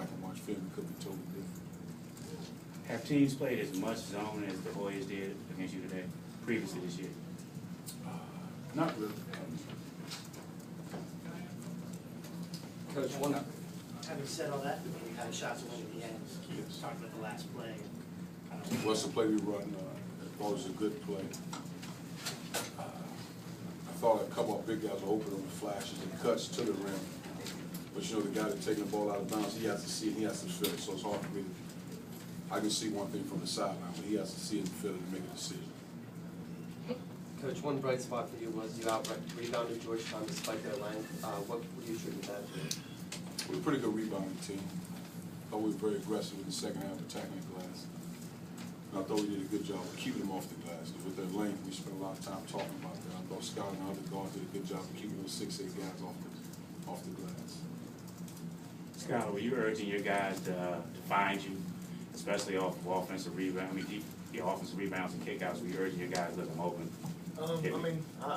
back and watch film, it could be totally different. Have teams played as much zone as the Hoyas did against you today, previously this year? Not really. Coach, one. Having said all that, you had shots away at the end. Yes. Talking about the last play. What's the play we run? It was a good play. I thought a couple of big guys were open on the flashes and cuts to the rim. But you know, the guy that's taking the ball out of bounds, he has to see it, he has to feel it, so it's hard for me to, I can see one thing from the sideline, but he has to see it and feel it and make a decision. Coach, one bright spot for you was you rebounded Georgetown despite their length. What would you attribute that to? We're a pretty good rebounding team. Thought we were very aggressive in the second half attacking the glass. And I thought we did a good job of keeping them off the glass. With their length, we spent a lot of time talking about that. I thought Scott and the other guards did a good job of keeping those 6'8" guys off the glass. Scott, were you urging your guys to find you, especially off of offensive rebound? I mean, your offensive rebounds and kickouts. Were you urging your guys to let them open? I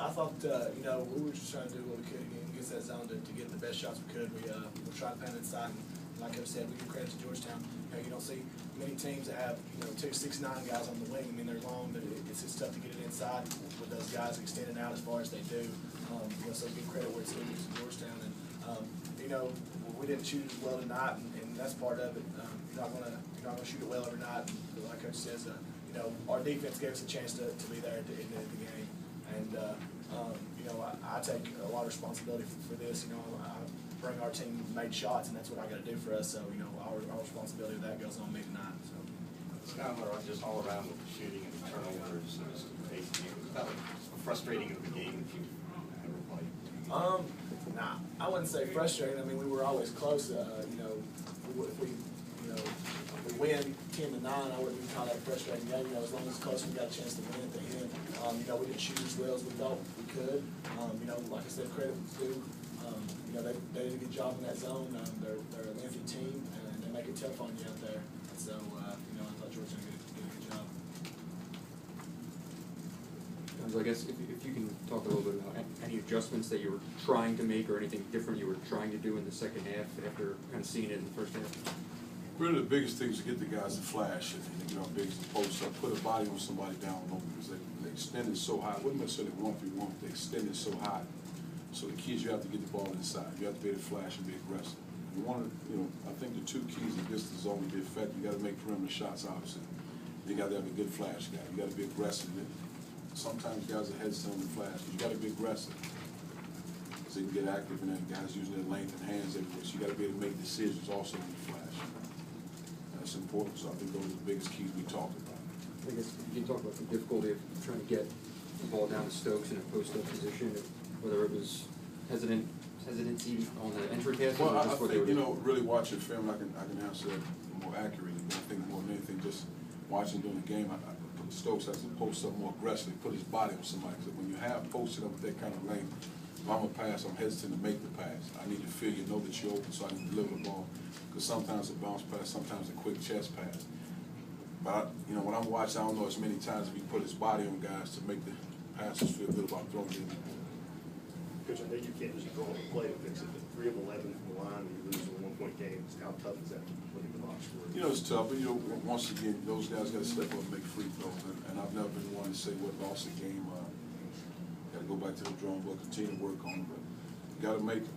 thought, we were just trying to do what we could against that zone to get the best shots we could. We were trying to pound inside, and like I said, we give credit to Georgetown. You don't see many teams that have, 2 6'9" guys on the wing. I mean, they're long, but it's just tough to get it inside with those guys extending out as far as they do. So give credit where it's due to Georgetown. And, we didn't shoot as well tonight, and that's part of it. You're not gonna shoot it well every night. But like Coach says, our defense gave us a chance to be there at the end of the game. And, I take a lot of responsibility for this. I bring our team made shots, and that's what I got to do for us. So, our responsibility of that goes on me tonight. So. Skylar, just all around with the shooting and the turnovers, that was frustrating of the game that you ever played? Nah, I wouldn't say frustrating. I mean, we were always close. If we win 10-9, I wouldn't call that frustrating game. As long as it's close, we got a chance to win at the end. We didn't shoot as well as we thought we could. Like I said, credit was due. They did a good job in that zone. They're a lengthy team, and they make it tough on you out there. So, I thought Georgetown did a good job. I guess if you can talk a little bit about any adjustments that you were trying to make or anything different you were trying to do in the second half after kind of seeing it in the first half. Really, the biggest thing is to get the guys to flash and get our bigs to post up, put a body on somebody down low because they extend it so high. It wasn't necessarily 1-3-1, but they extend it so high. So the key is you have to get the ball inside. You have to be able to flash and be aggressive. I think the two keys against the zone to be effective, you got to make perimeter shots, obviously. You got to have a good flash guy. You got to be aggressive. Sometimes guys are hesitant to flash. You got to be aggressive so you can get active, and then guys using their length and hands everywhere. So you got to be able to make decisions also when you flash. That's important. So I think those are the biggest keys we talked about. I guess you can talk about the difficulty of trying to get the ball down to Stokes in a post-up position, whether it was hesitancy on the entry pass. Well, I think really watching film, I can answer that more accurately. But I think more than anything, just watching during the game, Stokes has to post up more aggressively, put his body on somebody. Because when you have posted up with that kind of length, if I'm a pass, I'm hesitant to make the pass. I need to feel know that you're open so I can deliver the ball. Because sometimes a bounce pass, sometimes a quick chest pass. But when I'm watching, I don't know as many times if he put his body on guys to make the passers feel good about throwing it in. Coach, I know you can't just draw a play to fix it, but 3 of 11 from the line, you lose a 1-point game. How tough is that to put in the box for you? It's tough, but once again, those guys got to step up and make free throws. And I've never been one to say what lost the game. Got to go back to the drawing board, continue to work on it. But you got to make it.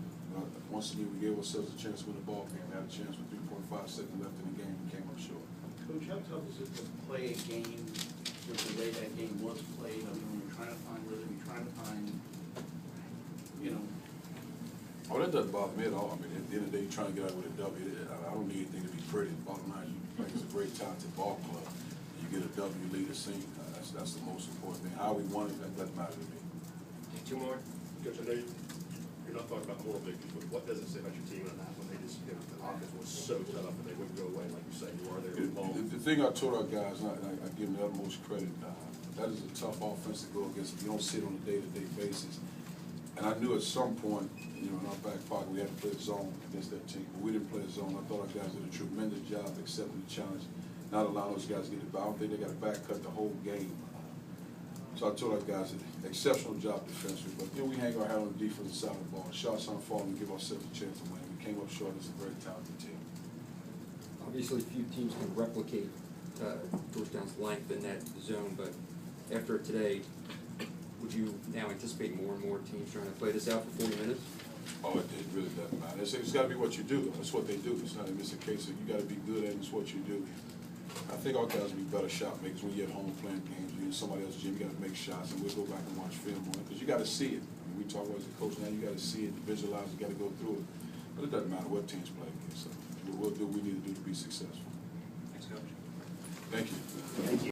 Once again, we gave ourselves a chance to win the ball game. We had a chance with 3.5 seconds left in the game and came up short. Coach, how tough is it to play a game with the way that game was played? I mean, when you're trying to find rhythm, you're trying to find, Oh, that doesn't bother me at all. I mean, at the end of the day, you're trying to get out with a W. I don't need anything to be pretty. Bottom line, you play as a great talented ball club. You get a W, you lead a scene. That's the most important thing. How we won it, that doesn't matter to me. 2 more. Coach, I know you're not talking about moral victories, but what does it say about your team on that when they just, the offense was so tough and they wouldn't go away, like you say, you are there involved? The thing I told our guys, and I give them the utmost credit, that is a tough offense to go against. You don't see it on a day-to-day basis. And I knew at some point, in our back pocket, we had to play a zone against that team. But we didn't play a zone. I thought our guys did a tremendous job accepting the challenge, not allowing those guys to get the ball. I don't think they got a back cut the whole game. So I told our guys, exceptional job defensively. But we hang our hat on the defensive side of the ball. Shots aren't falling, we give ourselves a chance to win. We came up short as a very talented team. obviously few teams can replicate Georgetown's length in that zone, but after today, would you now anticipate more and more teams trying to play this out for 40 minutes? Oh, it really doesn't matter. It's gotta be what you do, though. That's what they do. It's not, it's a case of you gotta be good at it, it's what you do. I think our guys will be better shot makers when you're at home playing games. You're in somebody else's gym, you gotta make shots, and we'll go back and watch film on it, because you gotta see it. When we talk about as a coach now, you gotta see it, visualize, you gotta go through it. But it doesn't matter what teams play against, so we'll do what we need to do to be successful. Thanks, Coach. Thank you. Thank you.